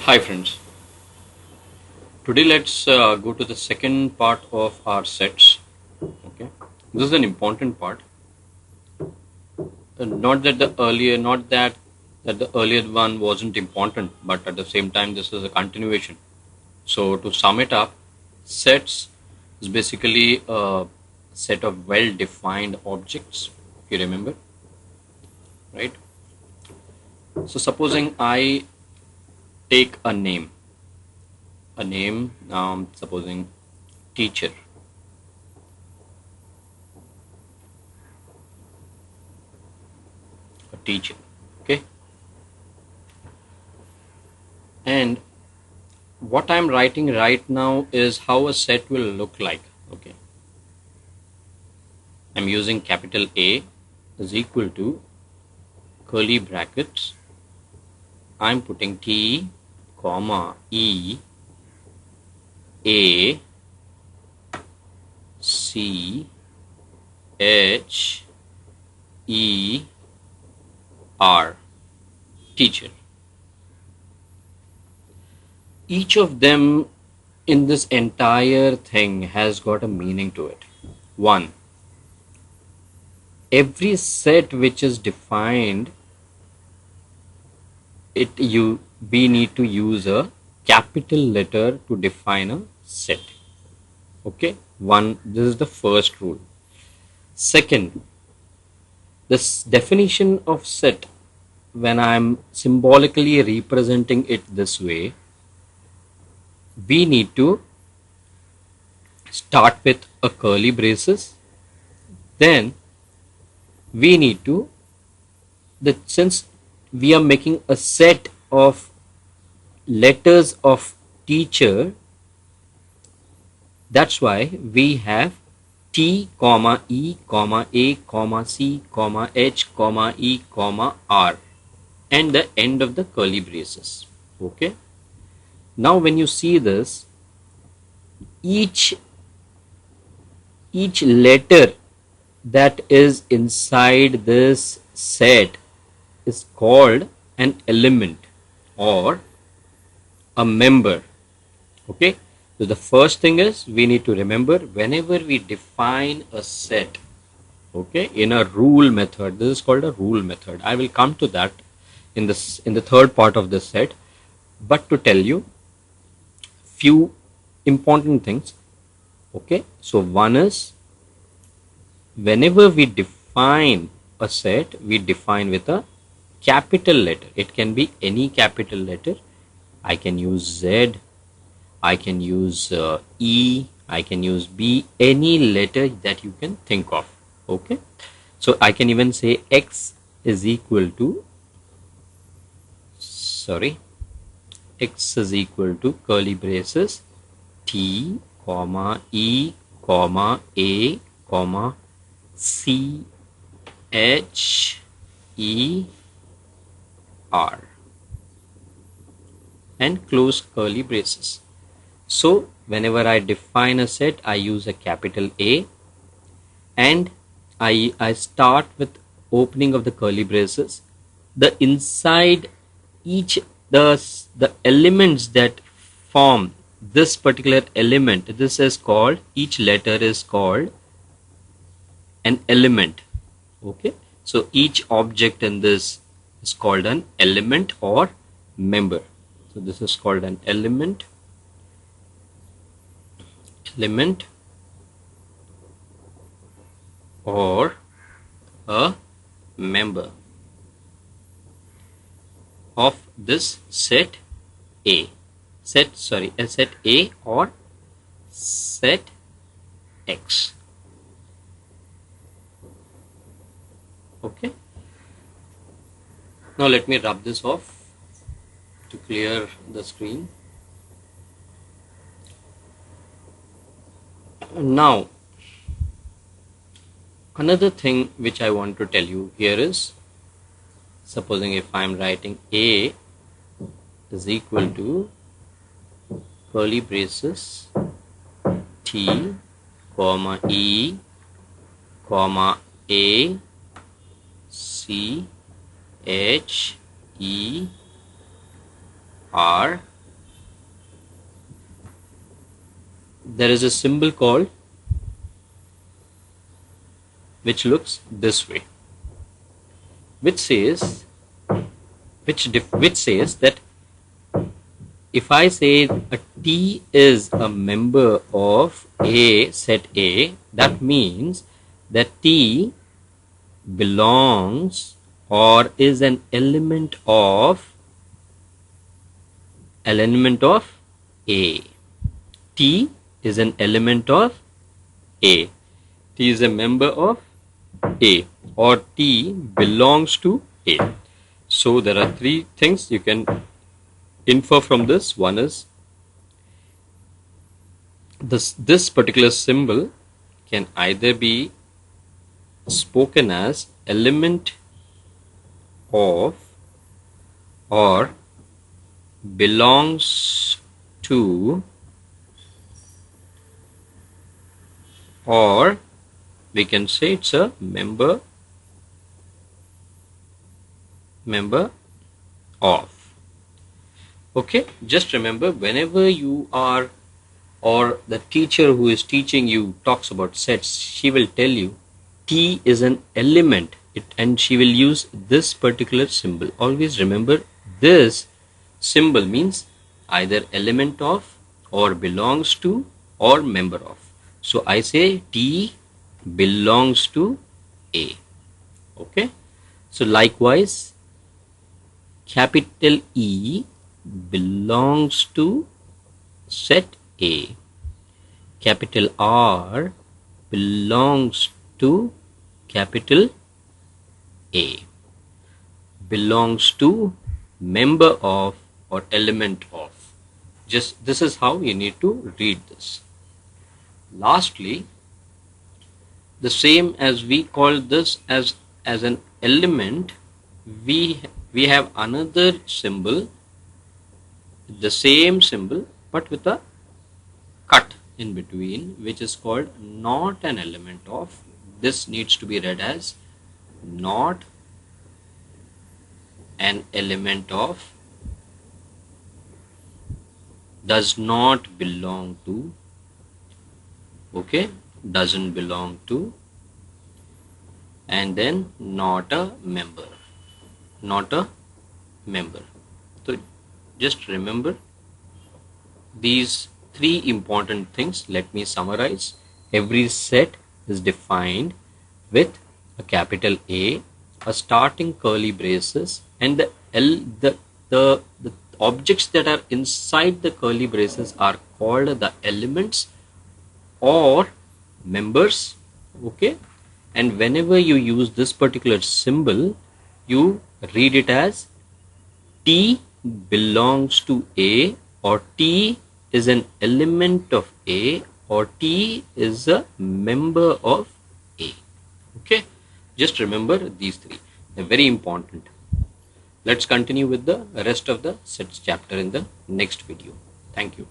Hi friends, today let's go to the second part of our sets. Okay, this is an important part. Not that the earlier one wasn't important, but at the same time this is a continuation. So to sum it up, sets is basically a set of well-defined objects. If you remember, right? So supposing I take a name, supposing teacher. A teacher, okay, and what I'm writing right now is how a set will look like. Okay, I'm using capital A is equal to curly brackets. I'm putting T, comma, E, A, C, H, E, R, teacher. Each of them in this entire thing has got a meaning to it. One, every set which is defined, we need to use a capital letter to define a set. Okay, this is the first rule. Second, this definition of set, when I'm symbolically representing it this way, we need to start with a curly braces. Then we need to, since we are making a set of letters of teacher, that's why we have T, comma, E, comma, A, comma, C, comma, H, comma, E, comma, R, and the end of the curly braces. Okay. Now when you see this, each letter that is inside this set is called an element or a member. Okay, so the first thing is we need to remember, whenever we define a set, okay, in a rule method, this is called a rule method. I will come to that in the third part of this set, but to tell you few important things. Okay, so one is, whenever we define a set, we define with a capital letter. It can be any capital letter. I can use Z, I can use E, I can use B, any letter that you can think of. Okay, so I can even say X is equal to, X is equal to curly braces T, comma, E, comma, A, comma, C, H, E, R, and close curly braces. So whenever I define a set, I use a capital A, and I start with opening of the curly braces. The inside the elements that form this particular element, this is called, each letter is called an element. Okay, so each object in this is called an element or member. So this is called an element or a member of this set A. Set A or set X. Okay. Now let me rub this off to clear the screen. Now, another thing which I want to tell you here is, supposing if I am writing A is equal to curly braces T, comma, E, comma, A, C, H, E, R, there is a symbol called, which looks this way, which says that if I say a T is a member of A set A, that means that T belongs or is an element of A. T is an element of A. T is a member of A, or T belongs to A. So there are three things you can infer from this. One is this particular symbol can either be spoken as element of or belongs to, or we can say it's a member of. Okay, just remember, whenever you are, or the teacher who is teaching you talks about sets, she will tell you T is an element, and she will use this particular symbol. Always remember, this symbol means either element of or belongs to or member of. So I say T belongs to A. Okay, so likewise capital E belongs to set A. Capital R belongs to capital A. Belongs to, member of, or element of. Just this is how you need to read this. Lastly, the same as we call this as an element, we have another symbol, the same symbol but with a cut in between, which is called not an element of. This needs to be read as not an element of, does not belong to, okay, doesn't belong to, and then not a member. So just remember these three important things. Let me summarize. Every set is defined with a capital A, a starting curly braces, and the objects that are inside the curly braces are called the elements or members. Okay, and whenever you use this particular symbol, you read it as T belongs to A, or T is an element of A, or T is a member of A. Okay, just remember these three. They're very important. Let's continue with the rest of the sets chapter in the next video. Thank you.